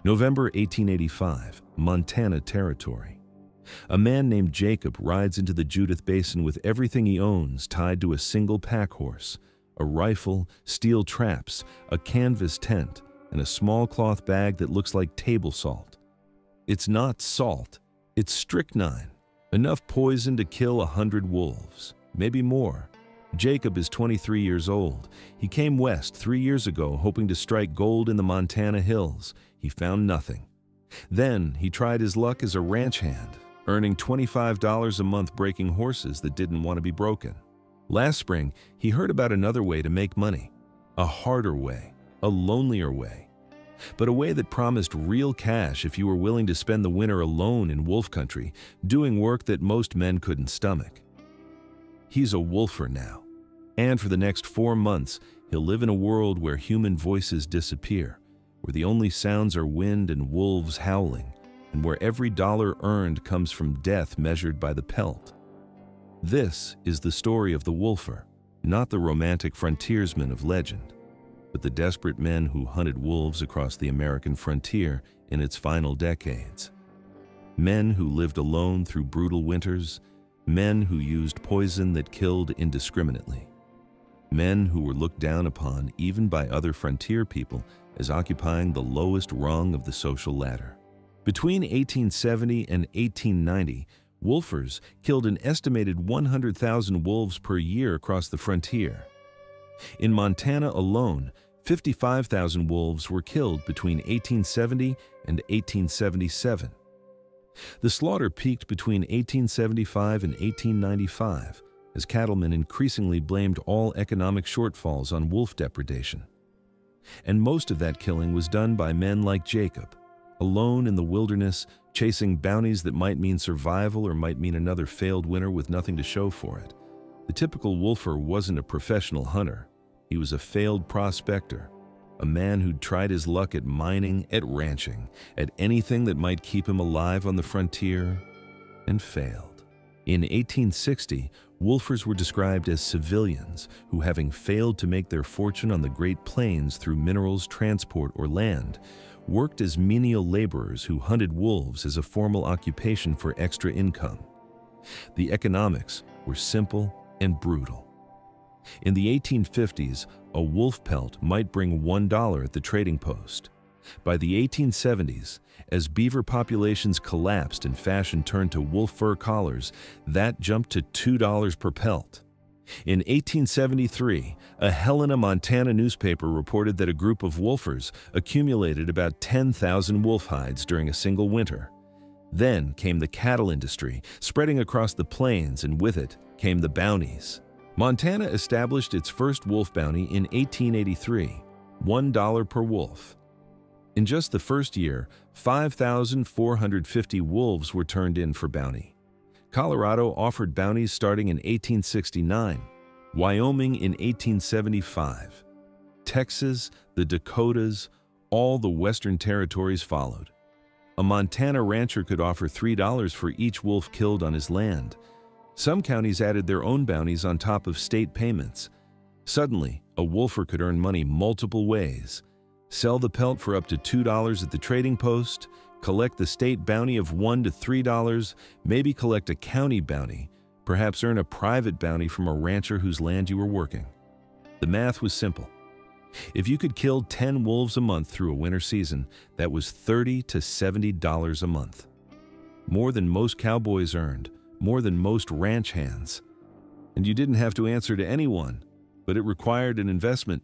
November 1885, Montana Territory. A man named Jacob rides into the Judith Basin with everything he owns tied to a single pack horse, a rifle, steel traps, a canvas tent, and a small cloth bag that looks like table salt. It's not salt, it's strychnine, enough poison to kill 100 wolves, maybe more. Jacob is 23 years old. He came west 3 years ago hoping to strike gold in the Montana hills. He found nothing. Then he tried his luck as a ranch hand, earning $25 a month breaking horses that didn't want to be broken. Last spring, he heard about another way to make money, a harder way, a lonelier way, but a way that promised real cash if you were willing to spend the winter alone in wolf country, doing work that most men couldn't stomach. He's a wolfer now, and for the next 4 months, he'll live in a world where human voices disappear, where the only sounds are wind and wolves howling, and where every dollar earned comes from death measured by the pelt. This is the story of the wolfer, not the romantic frontiersman of legend, but the desperate men who hunted wolves across the American frontier in its final decades. Men who lived alone through brutal winters, men who used poison that killed indiscriminately, men who were looked down upon even by other frontier people as occupying the lowest rung of the social ladder. Between 1870 and 1890, wolfers killed an estimated 100,000 wolves per year across the frontier. In Montana alone, 55,000 wolves were killed between 1870 and 1877. The slaughter peaked between 1875 and 1895 as cattlemen increasingly blamed all economic shortfalls on wolf depredation. And most of that killing was done by men like Jacob, alone in the wilderness, chasing bounties that might mean survival or might mean another failed winter with nothing to show for it. The typical wolfer wasn't a professional hunter. He was a failed prospector, a man who'd tried his luck at mining, at ranching, at anything that might keep him alive on the frontier, and failed. In 1860, wolfers were described as civilians who, having failed to make their fortune on the Great Plains through minerals, transport, or land, worked as menial laborers who hunted wolves as a formal occupation for extra income. The economics were simple and brutal. In the 1850s, a wolf pelt might bring $1 at the trading post. By the 1870s, as beaver populations collapsed and fashion turned to wolf fur collars, that jumped to $2 per pelt. In 1873, a Helena, Montana newspaper reported that a group of wolfers accumulated about 10,000 wolf hides during a single winter. Then came the cattle industry, spreading across the plains, and with it came the bounties. Montana established its first wolf bounty in 1883, $1 per wolf. In just the first year, 5,450 wolves were turned in for bounty. Colorado offered bounties starting in 1869, Wyoming in 1875. Texas, the Dakotas, all the western territories followed. A Montana rancher could offer $3 for each wolf killed on his land. Some counties added their own bounties on top of state payments. Suddenly, a wolfer could earn money multiple ways: sell the pelt for up to $2 at the trading post, collect the state bounty of $1 to $3, maybe collect a county bounty, perhaps earn a private bounty from a rancher whose land you were working. The math was simple. If you could kill 10 wolves a month through a winter season, that was $30 to $70 a month. More than most cowboys earned, more than most ranch hands. And you didn't have to answer to anyone, but it required an investment.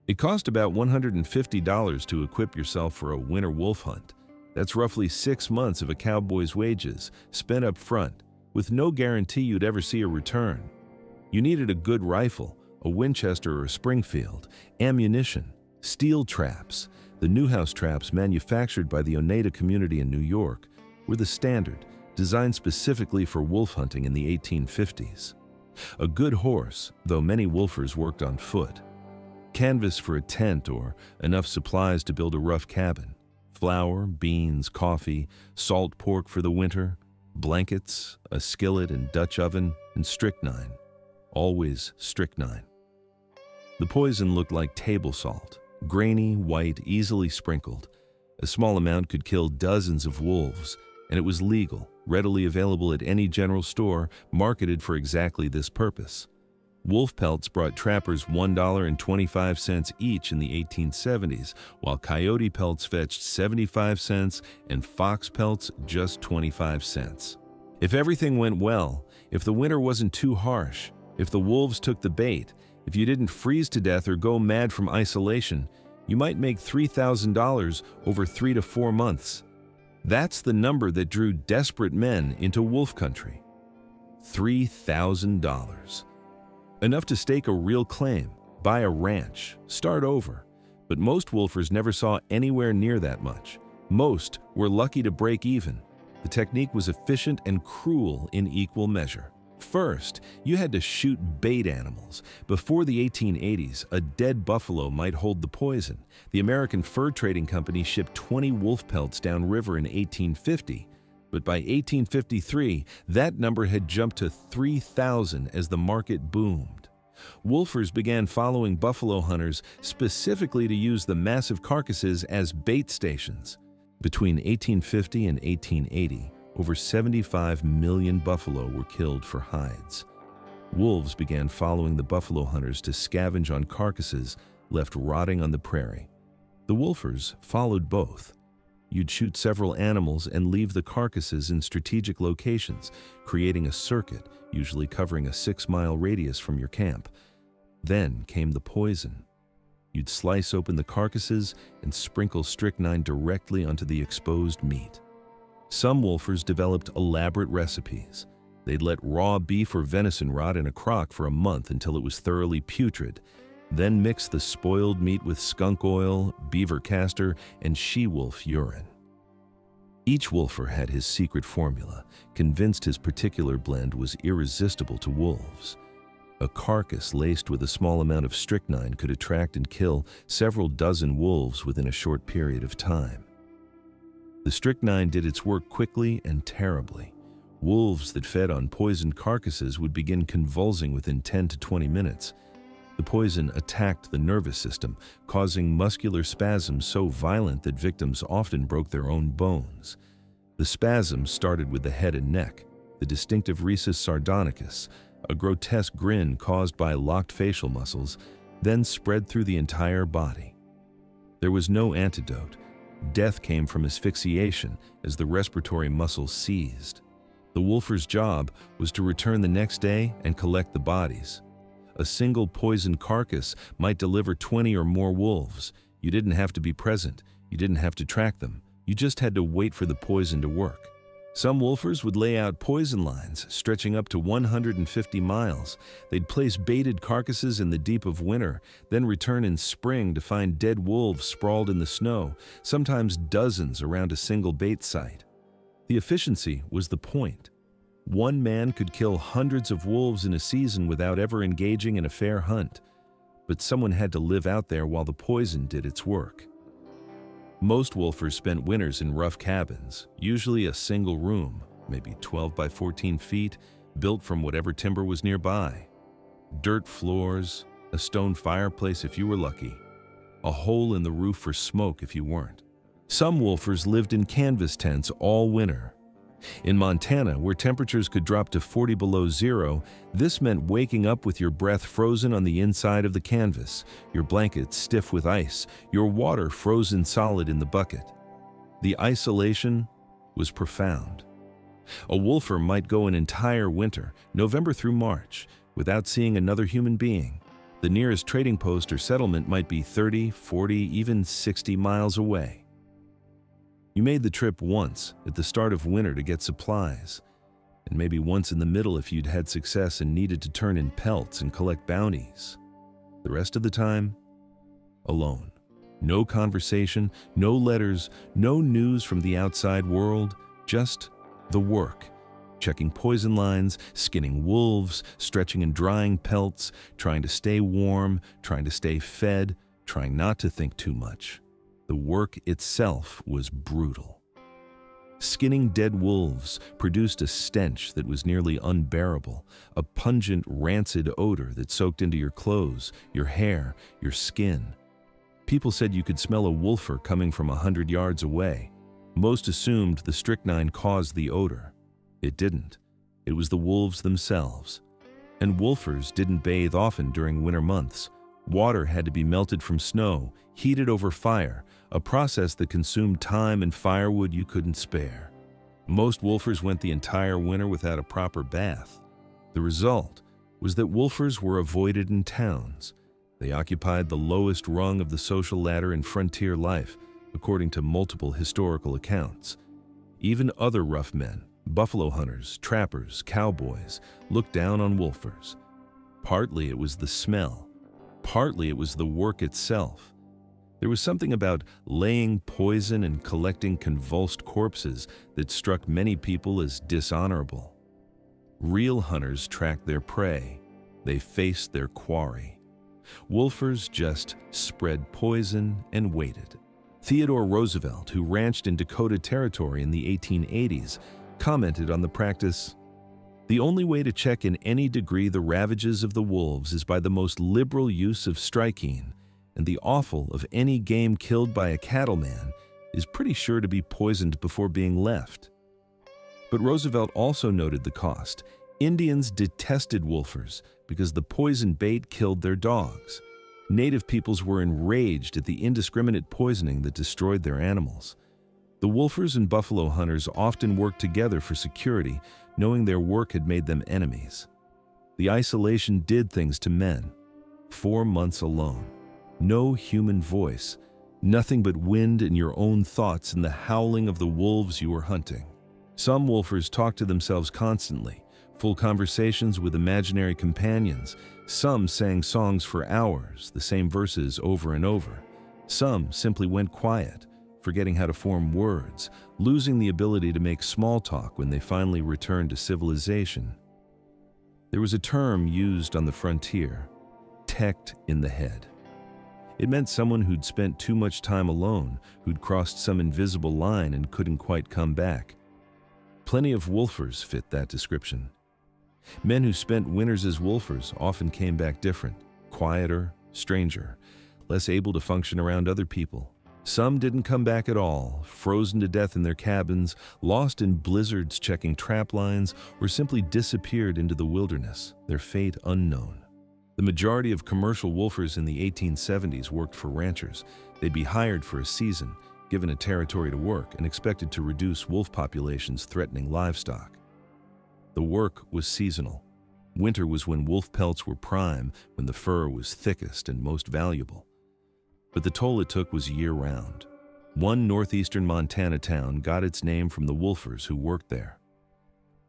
It cost about $150 to equip yourself for a winter wolf hunt. That's roughly 6 months of a cowboy's wages, spent up front, with no guarantee you'd ever see a return. You needed a good rifle, a Winchester or a Springfield, ammunition, steel traps. The Newhouse traps manufactured by the Oneida community in New York were the standard, designed specifically for wolf hunting in the 1850s. A good horse, though many wolfers worked on foot. Canvas for a tent or enough supplies to build a rough cabin. Flour, beans, coffee, salt pork for the winter, blankets, a skillet and Dutch oven, and strychnine. Always strychnine. The poison looked like table salt, grainy, white, easily sprinkled, A small amount could kill dozens of wolves, and it was legal, readily available at any general store, marketed for exactly this purpose. Wolf pelts brought trappers $1.25 each in the 1870s, while coyote pelts fetched 75 cents and fox pelts just 25 cents. If everything went well, if the winter wasn't too harsh, if the wolves took the bait, if you didn't freeze to death or go mad from isolation, you might make $3,000 over 3 to 4 months. That's the number that drew desperate men into wolf country. $3,000. Enough to stake a real claim, buy a ranch, start over. But most wolfers never saw anywhere near that much. Most were lucky to break even. The technique was efficient and cruel in equal measure. First, you had to shoot bait animals. Before the 1880s, a dead buffalo might hold the poison. The American Fur Trading Company shipped 20 wolf pelts downriver in 1850. But by 1853, that number had jumped to 3,000 as the market boomed. Wolfers began following buffalo hunters specifically to use the massive carcasses as bait stations. Between 1850 and 1880, over 75 million buffalo were killed for hides. Wolves began following the buffalo hunters to scavenge on carcasses left rotting on the prairie. The wolfers followed both. You'd shoot several animals and leave the carcasses in strategic locations, creating a circuit, usually covering a 6-mile radius from your camp. Then came the poison. You'd slice open the carcasses and sprinkle strychnine directly onto the exposed meat. Some wolfers developed elaborate recipes. They'd let raw beef or venison rot in a crock for a month until it was thoroughly putrid, then mix the spoiled meat with skunk oil, beaver castor, and she-wolf urine. Each wolfer had his secret formula, convinced his particular blend was irresistible to wolves. A carcass laced with a small amount of strychnine could attract and kill several dozen wolves within a short period of time. The strychnine did its work quickly and terribly. Wolves that fed on poisoned carcasses would begin convulsing within 10 to 20 minutes. The poison attacked the nervous system, causing muscular spasms so violent that victims often broke their own bones. The spasms started with the head and neck, the distinctive rhesus sardonicus, a grotesque grin caused by locked facial muscles, then spread through the entire body. There was no antidote. Death came from asphyxiation as the respiratory muscles seized. The wolfer's job was to return the next day and collect the bodies. A single poisoned carcass might deliver 20 or more wolves. You didn't have to be present. You didn't have to track them. You just had to wait for the poison to work. Some wolfers would lay out poison lines stretching up to 150 miles. They'd place baited carcasses in the deep of winter, then return in spring to find dead wolves sprawled in the snow, sometimes dozens around a single bait site. The efficiency was the point. One man could kill hundreds of wolves in a season without ever engaging in a fair hunt. But someone had to live out there while the poison did its work. Most wolfers spent winters in rough cabins, usually a single room, maybe 12 by 14 feet, built from whatever timber was nearby. Dirt floors, a stone fireplace if you were lucky, a hole in the roof for smoke if you weren't. Some wolfers lived in canvas tents all winter. In Montana, where temperatures could drop to 40 below zero, this meant waking up with your breath frozen on the inside of the canvas, your blanket stiff with ice, your water frozen solid in the bucket. The isolation was profound. A wolfer might go an entire winter, November through March, without seeing another human being. The nearest trading post or settlement might be 30, 40, even 60 miles away. You made the trip once at the start of winter to get supplies, and maybe once in the middle if you'd had success and needed to turn in pelts and collect bounties. The rest of the time, alone. No conversation, no letters, no news from the outside world, just the work. Checking poison lines, skinning wolves, stretching and drying pelts, trying to stay warm, trying to stay fed, trying not to think too much. The work itself was brutal. Skinning dead wolves produced a stench that was nearly unbearable, a pungent, rancid odor that soaked into your clothes, your hair, your skin. People said you could smell a wolfer coming from 100 yards away. Most assumed the strychnine caused the odor. It didn't. It was the wolves themselves. And wolfers didn't bathe often during winter months. Water had to be melted from snow, heated over fire, a process that consumed time and firewood you couldn't spare. Most wolfers went the entire winter without a proper bath. The result was that wolfers were avoided in towns. They occupied the lowest rung of the social ladder in frontier life, according to multiple historical accounts. Even other rough men, buffalo hunters, trappers, cowboys, looked down on wolfers. Partly it was the smell. Partly it was the work itself. There was something about laying poison and collecting convulsed corpses that struck many people as dishonorable. Real hunters tracked their prey. They faced their quarry. Wolfers just spread poison and waited. Theodore Roosevelt, who ranched in Dakota Territory in the 1880s, commented on the practice, "The only way to check in any degree the ravages of the wolves is by the most liberal use of strychnine, and the offal of any game killed by a cattleman is pretty sure to be poisoned before being left." But Roosevelt also noted the cost. Indians detested wolfers because the poison bait killed their dogs. Native peoples were enraged at the indiscriminate poisoning that destroyed their animals. The wolfers and buffalo hunters often worked together for security, knowing their work had made them enemies. The isolation did things to men. 4 months alone. No human voice. Nothing but wind and your own thoughts and the howling of the wolves you were hunting. Some wolfers talked to themselves constantly, full conversations with imaginary companions. Some sang songs for hours, the same verses over and over. Some simply went quiet, forgetting how to form words, losing the ability to make small talk when they finally returned to civilization. There was a term used on the frontier, "teched in the head." It meant someone who'd spent too much time alone, who'd crossed some invisible line and couldn't quite come back. Plenty of wolfers fit that description. Men who spent winters as wolfers often came back different, quieter, stranger, less able to function around other people. Some didn't come back at all, frozen to death in their cabins, lost in blizzards checking trap lines, or simply disappeared into the wilderness, their fate unknown. The majority of commercial wolfers in the 1870s worked for ranchers. They'd be hired for a season, given a territory to work, and expected to reduce wolf populations threatening livestock. The work was seasonal. Winter was when wolf pelts were prime, when the fur was thickest and most valuable. But the toll it took was year-round. One northeastern Montana town got its name from the wolfers who worked there.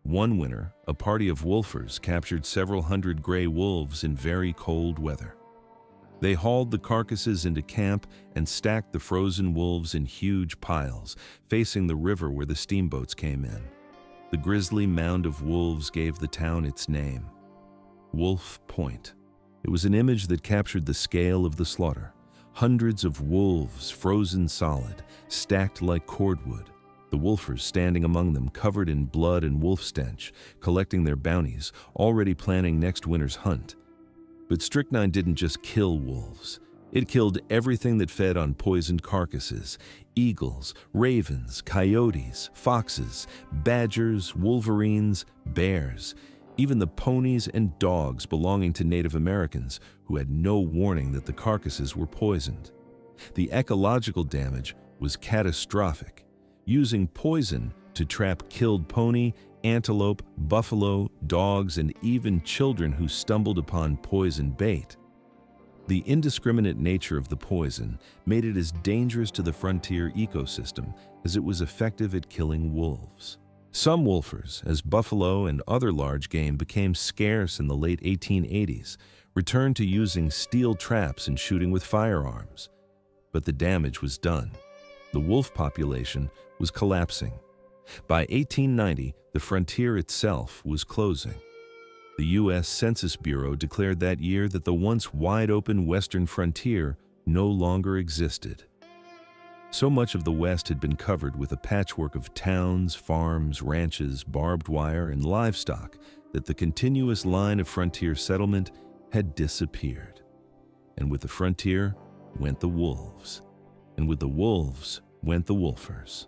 One winter, a party of wolfers captured several hundred gray wolves in very cold weather. They hauled the carcasses into camp and stacked the frozen wolves in huge piles, facing the river where the steamboats came in. The grisly mound of wolves gave the town its name, Wolf Point. It was an image that captured the scale of the slaughter. Hundreds of wolves frozen solid, stacked like cordwood. The wolfers standing among them covered in blood and wolf stench, collecting their bounties, already planning next winter's hunt. But strychnine didn't just kill wolves. It killed everything that fed on poisoned carcasses: eagles, ravens, coyotes, foxes, badgers, wolverines, bears, even the ponies and dogs belonging to Native Americans who had no warning that the carcasses were poisoned. The ecological damage was catastrophic. Using poison to trap killed pony, antelope, buffalo, dogs, and even children who stumbled upon poison bait. The indiscriminate nature of the poison made it as dangerous to the frontier ecosystem as it was effective at killing wolves. Some wolfers, as buffalo and other large game became scarce in the late 1880s, returned to using steel traps and shooting with firearms. But the damage was done. The wolf population was collapsing. By 1890, the frontier itself was closing. The U.S. Census Bureau declared that year that the once wide-open western frontier no longer existed. So much of the West had been covered with a patchwork of towns, farms, ranches, barbed wire, and livestock that the continuous line of frontier settlement had disappeared. And with the frontier, went the wolves, and with the wolves went the wolfers.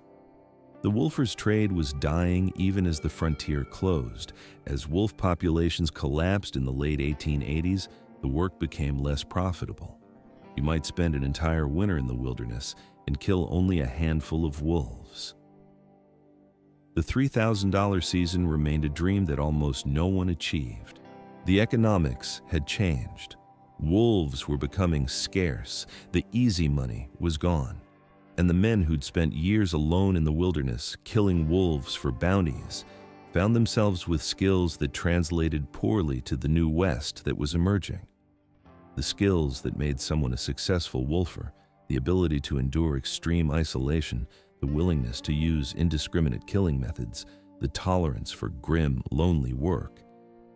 The wolfers' trade was dying even as the frontier closed. As wolf populations collapsed in the late 1880s, the work became less profitable. You might spend an entire winter in the wilderness and kill only a handful of wolves. The $3,000 season remained a dream that almost no one achieved. The economics had changed. Wolves were becoming scarce, the easy money was gone, and the men who'd spent years alone in the wilderness killing wolves for bounties found themselves with skills that translated poorly to the new West that was emerging. The skills that made someone a successful wolfer, the ability to endure extreme isolation, the willingness to use indiscriminate killing methods, the tolerance for grim, lonely work,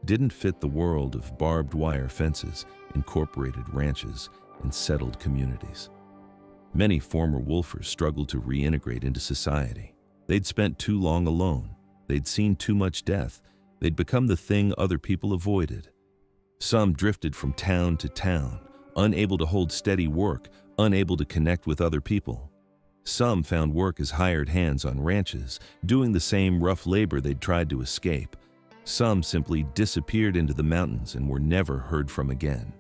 didn't fit the world of barbed wire fences, incorporated ranches, and settled communities. Many former wolfers struggled to reintegrate into society. They'd spent too long alone. They'd seen too much death. They'd become the thing other people avoided. Some drifted from town to town, unable to hold steady work, unable to connect with other people. Some found work as hired hands on ranches, doing the same rough labor they'd tried to escape. Some simply disappeared into the mountains and were never heard from again.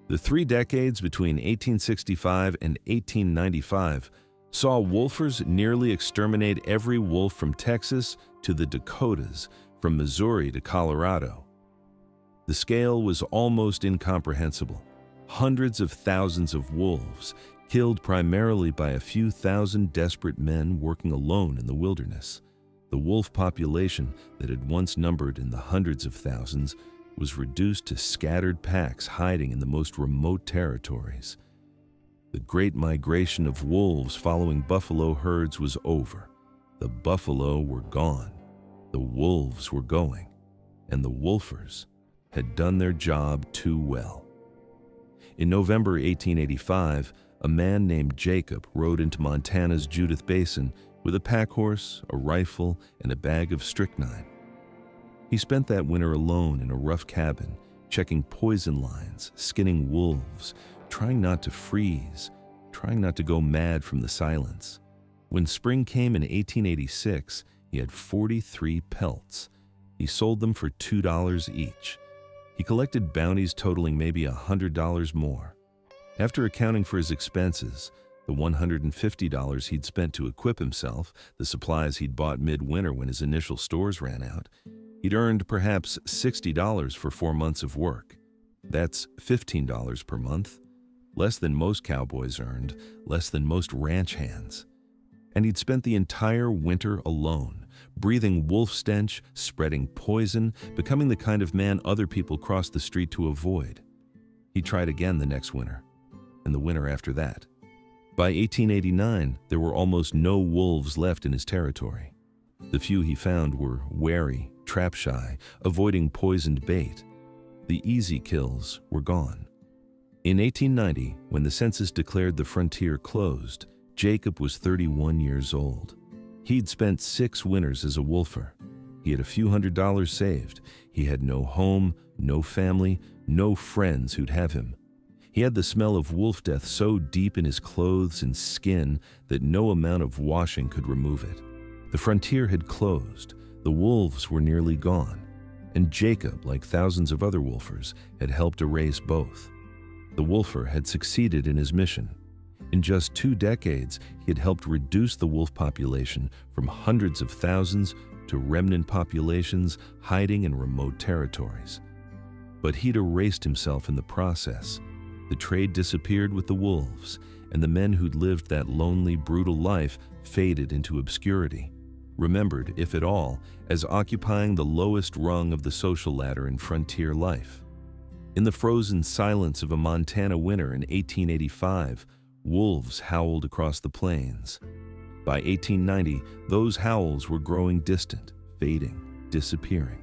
The 3 decades between 1865 and 1895 saw wolfers nearly exterminate every wolf from Texas to the Dakotas, from Missouri to Colorado. The scale was almost incomprehensible. Hundreds of thousands of wolves, killed primarily by a few thousand desperate men working alone in the wilderness. The wolf population that had once numbered in the hundreds of thousands was reduced to scattered packs hiding in the most remote territories. The great migration of wolves following buffalo herds was over. The buffalo were gone. The wolves were going, and the wolfers had done their job too well. In November 1885, a man named Jacob rode into Montana's Judith Basin with a pack horse, a rifle, and a bag of strychnine. He spent that winter alone in a rough cabin, checking poison lines, skinning wolves, trying not to freeze, trying not to go mad from the silence. When spring came in 1886, he had 43 pelts. He sold them for $2 each. He collected bounties totaling maybe $100 more. After accounting for his expenses, the $150 he'd spent to equip himself, the supplies he'd bought midwinter when his initial stores ran out, he'd earned perhaps $60 for 4 months of work. That's $15 per month, less than most cowboys earned, less than most ranch hands. And he'd spent the entire winter alone, breathing wolf stench, spreading poison, becoming the kind of man other people crossed the street to avoid. He tried again the next winter, and the winter after that. By 1889, there were almost no wolves left in his territory. The few he found were wary, trap-shy, avoiding poisoned bait. The easy kills were gone. In 1890, when the census declared the frontier closed, Jacob was 31 years old. He'd spent 6 winters as a wolfer. He had a few $100s saved. He had no home, no family, no friends who'd have him. He had the smell of wolf death so deep in his clothes and skin that no amount of washing could remove it. The frontier had closed. The wolves were nearly gone. And Jacob, like thousands of other wolfers, had helped erase both. The wolfer had succeeded in his mission. In just 2 decades, he had helped reduce the wolf population from hundreds of thousands to remnant populations hiding in remote territories. But he'd erased himself in the process. The trade disappeared with the wolves, and the men who'd lived that lonely, brutal life faded into obscurity, remembered, if at all, as occupying the lowest rung of the social ladder in frontier life. In the frozen silence of a Montana winter in 1885, wolves howled across the plains. By 1890, those howls were growing distant, fading, disappearing.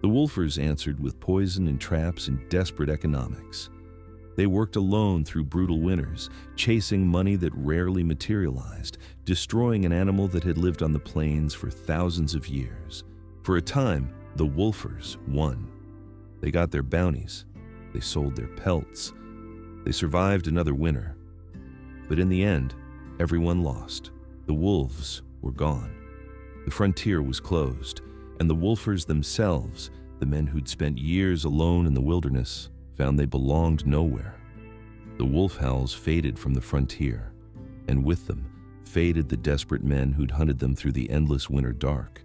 The wolfers answered with poison and traps and desperate economics. They worked alone through brutal winters, chasing money that rarely materialized, destroying an animal that had lived on the plains for thousands of years. For a time, the wolfers won. They got their bounties. They sold their pelts. They survived another winter. But in the end, everyone lost. The wolves were gone. The frontier was closed, and the wolfers themselves, the men who'd spent years alone in the wilderness, found they belonged nowhere. The wolf howls faded from the frontier, and with them faded the desperate men who'd hunted them through the endless winter dark.